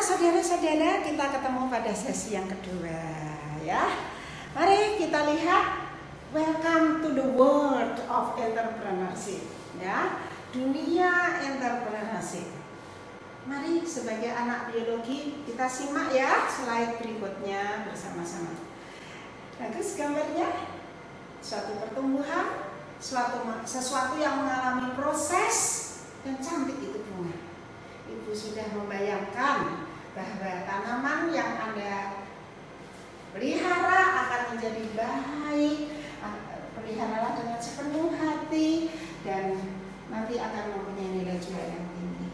Saudara-saudara, kita ketemu pada sesi yang kedua ya. Mari kita lihat welcome to the world of entrepreneurship ya. Dunia entrepreneurship. Mari sebagai anak biologi kita simak ya slide berikutnya bersama-sama. Bagus gambarnya. Suatu pertumbuhan, sesuatu yang mengalami proses dan cantik itu bunga. Ibu sudah membayangkan bahwa tanaman yang Anda pelihara akan menjadi baik, peliharalah dengan sepenuh hati dan nanti akan mempunyai nilai jual yang tinggi.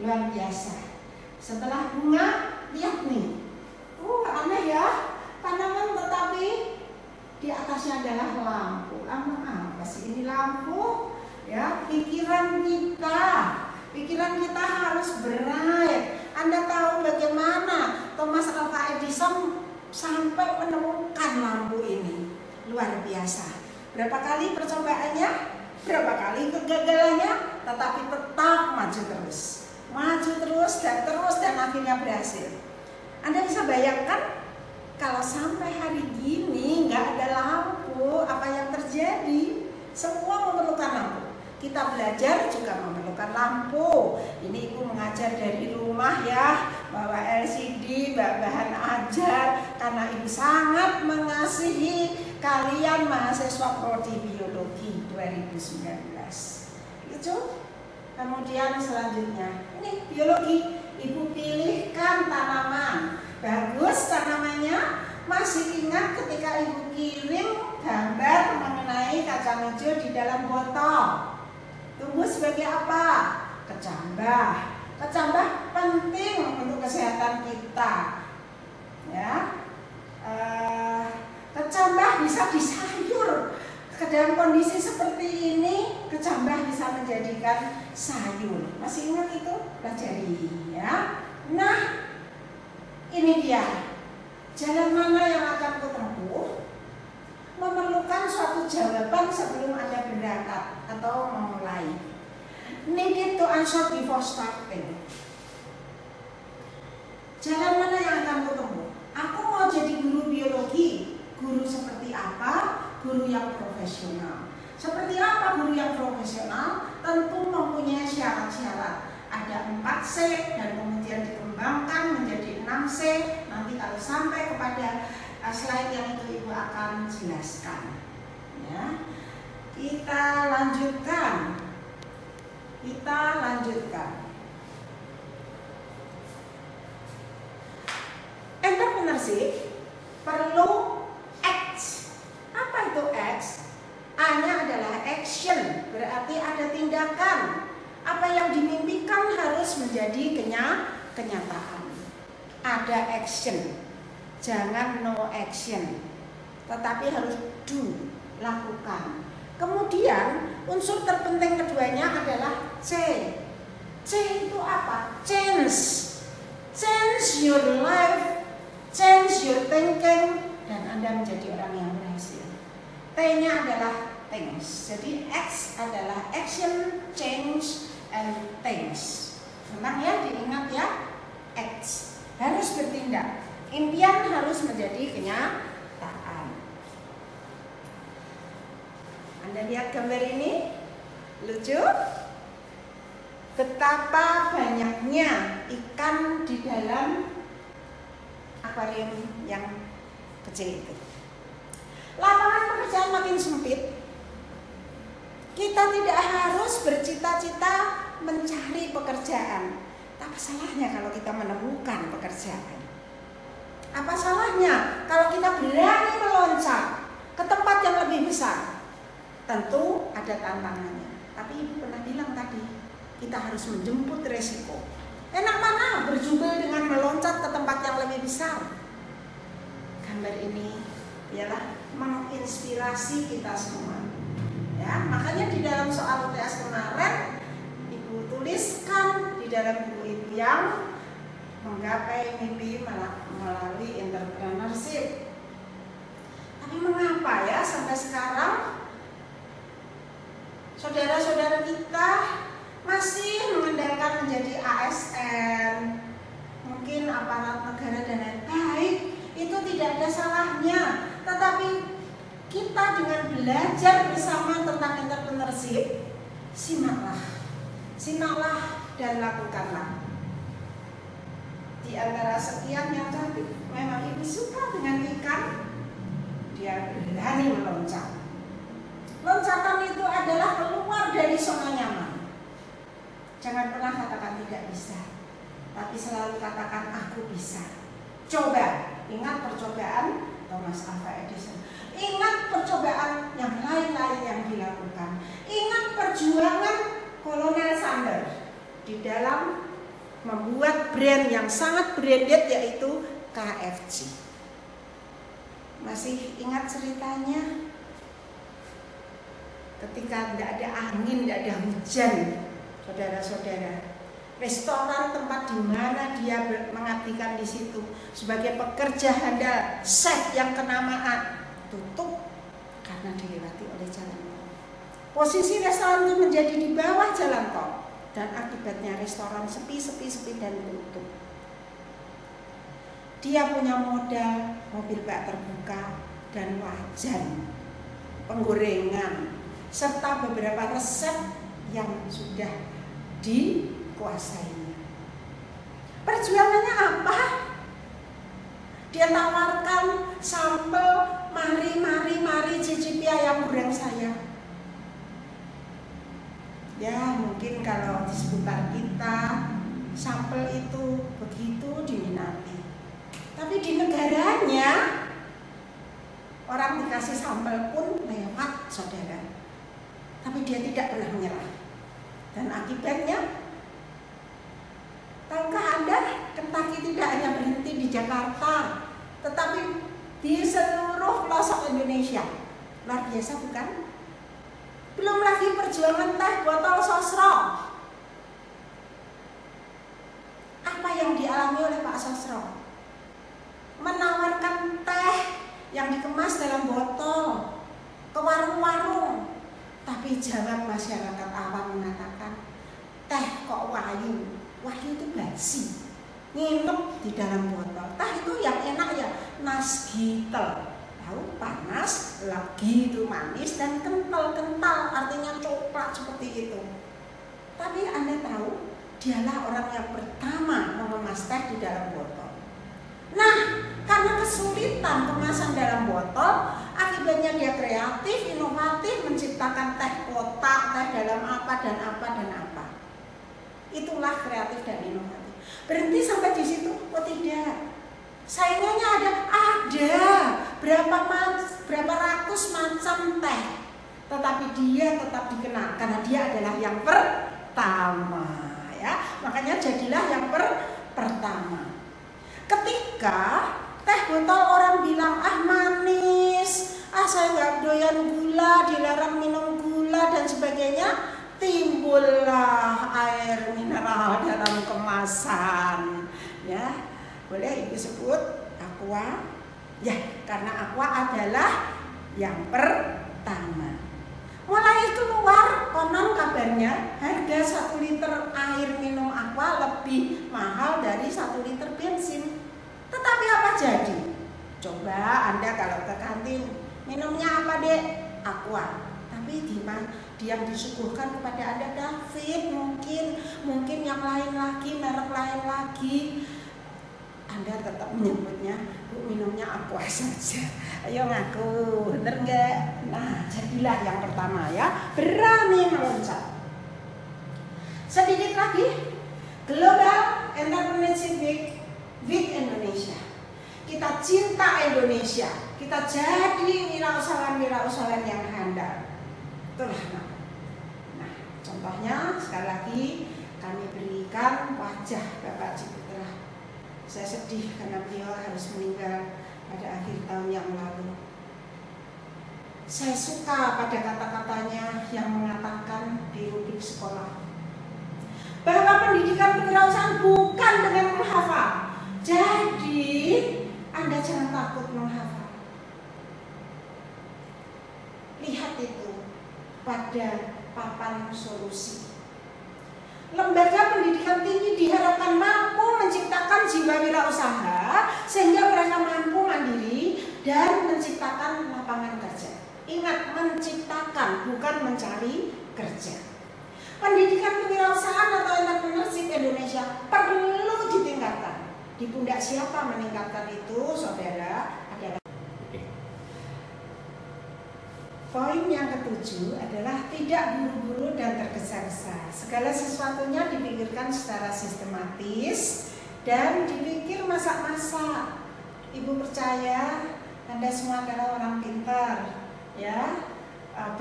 Luar biasa. Setelah bunga, lihat nih. Aneh ya, tanaman tetapi di atasnya adalah lampu. Lampu apa sih ini lampu? Ya, pikiran kita harus bright. Anda tahu bagaimana Thomas Alva Edison sampai menemukan lampu ini? Luar biasa. Berapa kali percobaannya? Berapa kali kegagalannya? Tetapi tetap maju terus dan akhirnya berhasil. Anda bisa bayangkan kalau sampai hari gini nggak ada lampu, apa yang terjadi? Semua memerlukan lampu. Kita belajar juga memerlukan lampu. Ini Ibu mengajar dari rumah ya, bawa LCD, bahan ajar, karena Ibu sangat mengasihi kalian mahasiswa prodi biologi 2019. Itu. Kemudian selanjutnya, ini biologi, Ibu pilihkan tanaman. Bagus tanamannya. Masih ingat ketika Ibu kirim gambar mengenai kacang hijau di dalam botol? Tumbuh sebagai apa? Kecambah. Kecambah penting untuk kesehatan kita. Ya, kecambah bisa disayur. Dalam kondisi seperti ini, kecambah bisa menjadikan sayur. Masih ingat itu? Pelajari ya. Nah, ini dia. Jalan mana yang akan kutempuh? Memerlukan suatu jawaban sebelum Anda berangkat atau memulai. Needed to answer before starting. Jalan mana yang akan kutempuh? Aku mau jadi guru biologi. Guru seperti apa? Guru yang profesional. Seperti apa guru yang profesional? Tentu mempunyai syarat-syarat. Ada 4C dan kemudian dikembangkan menjadi 6C. Nanti kalau sampai kepada slide yang itu Ibu akan jelaskan. Ya. Kita lanjutkan. Entrepreneurship perlu X. Apa itu X? A-nya adalah action, berarti ada tindakan. Apa yang dimimpikan harus menjadi kenyataan. Ada action. Jangan no action, tetapi harus do, lakukan. Kemudian unsur terpenting keduanya adalah C. C itu apa? Change your life, change your thinking, dan Anda menjadi orang yang berhasil. T-nya adalah things. Jadi X adalah action, change, and things. Senang ya, diingat ya. X harus bertindak. Impian harus menjadi kenyataan. Anda lihat gambar ini? Lucu? Betapa banyaknya ikan di dalam akuarium yang kecil itu. Lapangan pekerjaan makin sempit. Kita tidak harus bercita-cita mencari pekerjaan. Apa salahnya kalau kita menemukan pekerjaan? Apa salahnya kalau kita berani meloncat ke tempat yang lebih besar? Tentu ada tantangannya. Tapi Ibu pernah bilang tadi, kita harus menjemput resiko. Enak mana berjubel dengan meloncat ke tempat yang lebih besar? Gambar ini ialah menginspirasi kita semua. Ya, makanya di dalam soal UTS kemarin Ibu tuliskan yang menggapai mimpi melalui entrepreneurship. Tapi mengapa ya sampai sekarang saudara-saudara kita masih mengandalkan menjadi ASN, mungkin aparat negara dan lain-lain? Itu tidak ada salahnya, tetapi kita dengan belajar bersama tentang entrepreneurship, simaklah dan lakukanlah. Di antara sekian yang cantik, memang ibu suka dengan ikan, dia berani meloncat. Loncatan itu adalah keluar dari zona nyaman. Jangan pernah katakan tidak bisa, tapi selalu katakan aku bisa. Coba, ingat percobaan Thomas Alva Edison. Ingat percobaan yang lain-lain yang dilakukan. Ingat perjuangan Kolonel Sanders di dalam membuat brand yang sangat branded, yaitu KFC. Masih ingat ceritanya? Ketika tidak ada angin, tidak ada hujan, saudara-saudara, restoran tempat di mana dia mengabdikan di situ sebagai pekerja handal, chef yang kenamaan, tutup karena dilewati oleh jalan tol. Posisi restoran itu menjadi di bawah jalan tol, dan akibatnya restoran sepi dan tutup. Dia punya modal mobil bak terbuka dan wajan, penggorengan, serta beberapa resep yang sudah dikuasainya. Perjuangannya apa? Dia tawarkan sampel, mari cicipi ayam goreng saya. Ya, mungkin kalau di seputar kita sampel itu begitu diminati. Tapi di negaranya orang dikasih sampel pun lewat, saudara. Tapi dia tidak pernah menyerah. Dan akibatnya, tahukah Anda, Kentucky tidak hanya berhenti di Jakarta, tetapi di seluruh pelosok Indonesia. Luar biasa bukan? Belum lagi perjuangan teh botol Sosro. Apa yang dialami oleh Pak Sosro? Menawarkan teh yang dikemas dalam botol ke warung-warung. Tapi jawab masyarakat awam mengatakan, teh kok wahyu itu basi, nginep di dalam botol. Teh itu yang enak ya nasgitel, tahu, panas, lagi itu manis dan kental, artinya coklat seperti itu. Tapi Anda tahu, dialah orang yang pertama mengemas teh di dalam botol. Nah, karena kesulitan kemasan dalam botol, akibatnya dia kreatif, inovatif, menciptakan teh kotak, teh dalam apa dan apa. Itulah kreatif dan inovatif. Berhenti sampai di situ? Oh tidak. Saingannya ada berapa ratus macam teh, tetapi dia tetap dikenal karena dia adalah yang pertama, ya. Makanya jadilah yang pertama. Ketika teh botol orang bilang manis, saya nggak doyan gula, dilarang minum gula dan sebagainya, timbullah air mineral dalam kemasan, ya. Boleh Ibu sebut Aqua, ya, karena Aqua adalah yang pertama. Mulai keluar konon kabarnya harga 1 liter air minum Aqua lebih mahal dari 1 liter bensin. Tetapi apa jadi? Coba Anda kalau ke kantin, minumnya apa dek? Aqua. Tapi yang disuguhkan kepada Anda David, mungkin yang lain lagi, merek lain lagi. Anda tetap menyebutnya, Bu, minumnya Aqua saja. Ayo ngaku, bener nggak? Nah, jadilah yang pertama, ya, berani meloncat. Sedikit lagi, Global Entrepreneurship Week Indonesia. Kita cinta Indonesia, kita jadi wirausahawan yang handal. Itulah. Nah, contohnya sekali lagi kami berikan wajah Bapak Ciputra. Saya sedih karena beliau harus meninggal pada akhir tahun yang lalu. Saya suka pada kata-katanya yang mengatakan di rubrik sekolah, bahwa pendidikan kewirausahaan bukan dengan menghafal. Jadi Anda jangan takut menghafal. Lihat itu pada papan solusi. Lembaga pendidikan tinggi diharapkan mampu menciptakan jiwa wirausaha sehingga mereka mampu mandiri dan menciptakan lapangan kerja. Ingat, menciptakan, bukan mencari kerja. Pendidikan kewirausahaan atau entrepreneurship Indonesia perlu ditingkatkan. Di pundak siapa meningkatkan itu, saudara? Adalah poin yang ketujuh adalah tidak buru-buru dan tergesa-gesa. Segala sesuatunya dipikirkan secara sistematis dan dipikir masak-masak. Ibu percaya Anda semua adalah orang pintar, ya.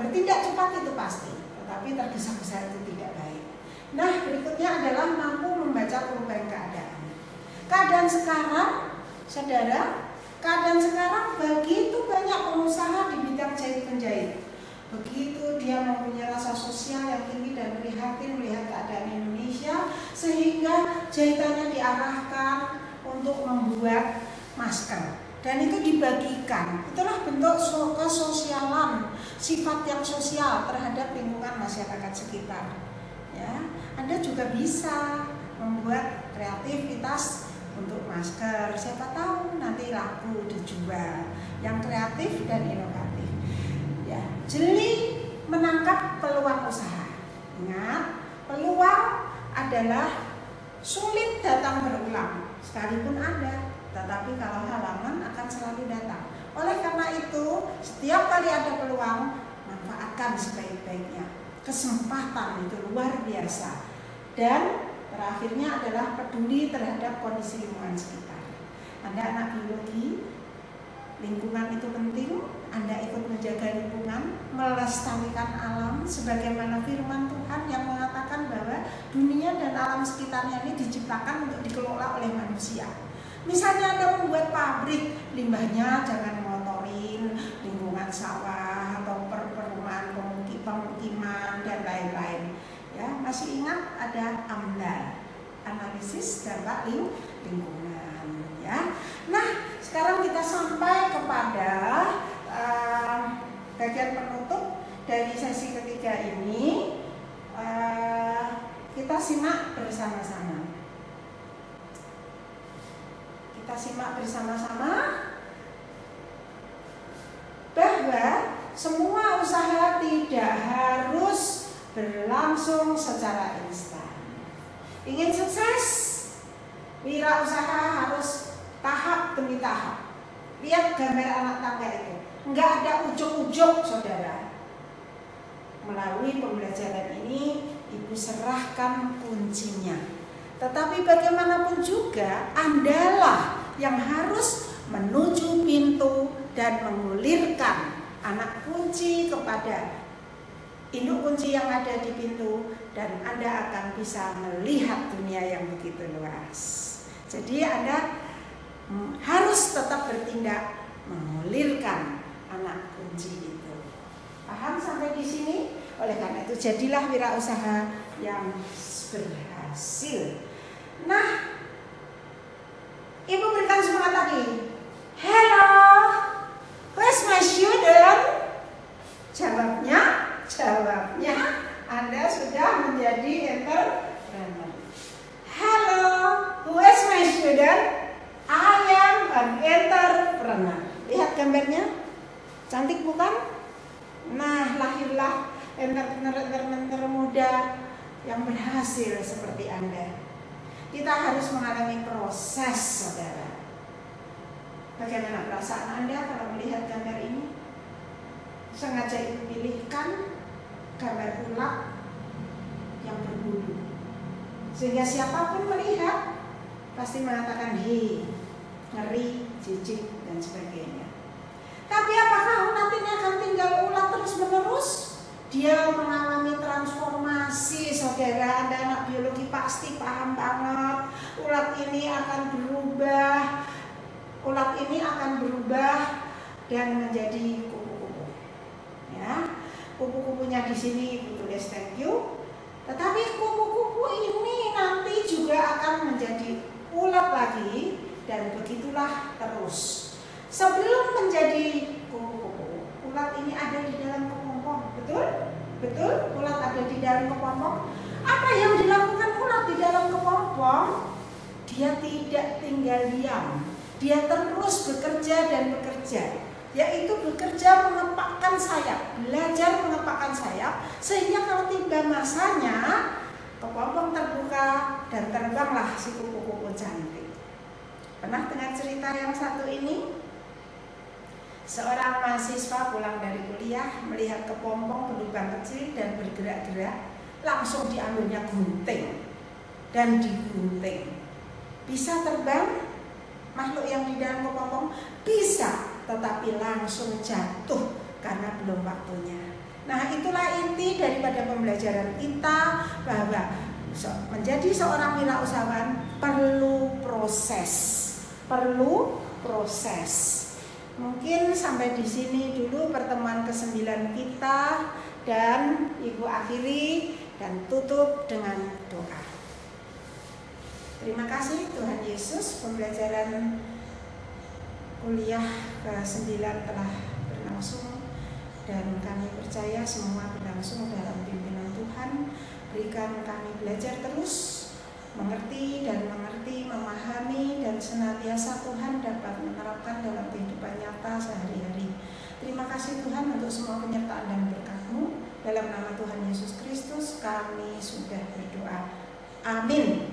Bertindak cepat itu pasti, tetapi tergesa-gesa itu tidak baik. Nah, berikutnya adalah mampu membaca perubahan keadaan. Keadaan sekarang, saudara, keadaan sekarang begitu banyak pengusaha di bidang jahit-menjahit. Begitu dia mempunyai rasa sosial yang tinggi dan prihatin melihat keadaan Indonesia, sehingga jahitannya diarahkan untuk membuat masker. Dan itu dibagikan. Itulah bentuk kesosialan, sifat yang sosial terhadap lingkungan masyarakat sekitar. Ya, Anda juga bisa membuat kreativitas untuk masker, siapa tahu nanti laku dijual. Yang kreatif dan inovatif, ya. Jeli menangkap peluang usaha. Ingat, peluang adalah sulit datang berulang, sekalipun ada, tetapi kalau halangan akan selalu datang. Oleh karena itu, setiap kali ada peluang, manfaatkan sebaik-baiknya. Kesempatan itu luar biasa. Dan terakhirnya adalah peduli terhadap kondisi lingkungan sekitar. Anda anak biologi, lingkungan itu penting. Anda ikut menjaga lingkungan, melestarikan alam, sebagaimana firman Tuhan yang mengatakan bahwa dunia dan alam sekitarnya ini diciptakan untuk dikelola oleh manusia. Misalnya Anda membuat pabrik, limbahnya jangan ngotorin lingkungan sawah atau perumahan pemukiman dan lain-lain. Ya, masih ingat ada AMDAL, analisis dampak lingkungan, ya. Nah, sekarang kita sampai kepada bagian penutup dari sesi ketiga ini. Kita simak bersama-sama. Kita simak bersama-sama bahwa semua usaha tidak harus berlangsung secara instan. Ingin sukses, wirausaha harus tahap demi tahap. Lihat gambar anak tangga itu, nggak ada ujuk-ujuk, saudara. Melalui pembelajaran ini, Ibu serahkan kuncinya. Tetapi bagaimanapun juga, Andalah yang harus menuju pintu dan mengulirkan anak kunci kepada induk kunci yang ada di pintu, dan Anda akan bisa melihat dunia yang begitu luas. Jadi Anda harus tetap bertindak mengulirkan anak kunci itu. Paham sampai di sini? Oleh karena itu jadilah wirausaha yang berhasil. Nah, Ibu berikan semangat lagi. Hello, where's my student? Jawabnya Anda sudah menjadi entrepreneur. Hello, who is my student? I am an entrepreneur. Lihat gambarnya, cantik bukan? Nah, lahirlah entrepreneur muda yang berhasil seperti Anda. Kita harus mengalami proses, saudara. Bagaimana perasaan Anda kalau melihat gambar ini? Sengaja Ibu pilihkan gambar ulat yang berbulu, sehingga siapapun melihat pasti mengatakan hei, ngeri, jijik, dan sebagainya. Tapi apakah ulat ini akan tinggal ulat terus menerus? Dia mengalami transformasi, saudara. Anda anak biologi pasti paham banget. Ulat ini akan berubah. Ulat ini akan berubah dan menjadi kupu-kupu. Ya, kupu-kupunya di sini Ibu tulis thank you. Tetapi kupu-kupu ini terus. Sebelum menjadi kupu-kupu, ulat ini ada di dalam kepompong. Betul? Betul? Ulat ada di dalam kepompong. Apa yang dilakukan ulat di dalam kepompong? Dia tidak tinggal diam. Dia terus bekerja dan bekerja, yaitu bekerja mengepakkan sayap, belajar mengepakkan sayap, sehingga kalau tiba masanya kepompong terbuka dan terbanglah si kupu-kupu cantik. Pernah dengar cerita yang satu ini? Seorang mahasiswa pulang dari kuliah melihat kepompong berlubang kecil dan bergerak-gerak, langsung diambilnya gunting dan digunting. Bisa terbang makhluk yang di dalam kepompong? Bisa, tetapi langsung jatuh karena belum waktunya. Nah, itulah inti daripada pembelajaran kita, bahwa menjadi seorang wirausahawan perlu proses. Perlu proses. Mungkin sampai di sini dulu pertemuan ke-9 kita, dan Ibu akhiri dan tutup dengan doa. Terima kasih Tuhan Yesus, pembelajaran kuliah ke-9 telah berlangsung, dan kami percaya semua berlangsung dalam pimpinan Tuhan. Berikan kami belajar terus, mengerti, memahami, dan senantiasa Tuhan dapat menerapkan dalam kehidupan nyata sehari-hari. Terima kasih Tuhan untuk semua penyertaan dan berkat-Mu. Dalam nama Tuhan Yesus Kristus kami sudah berdoa. Amin.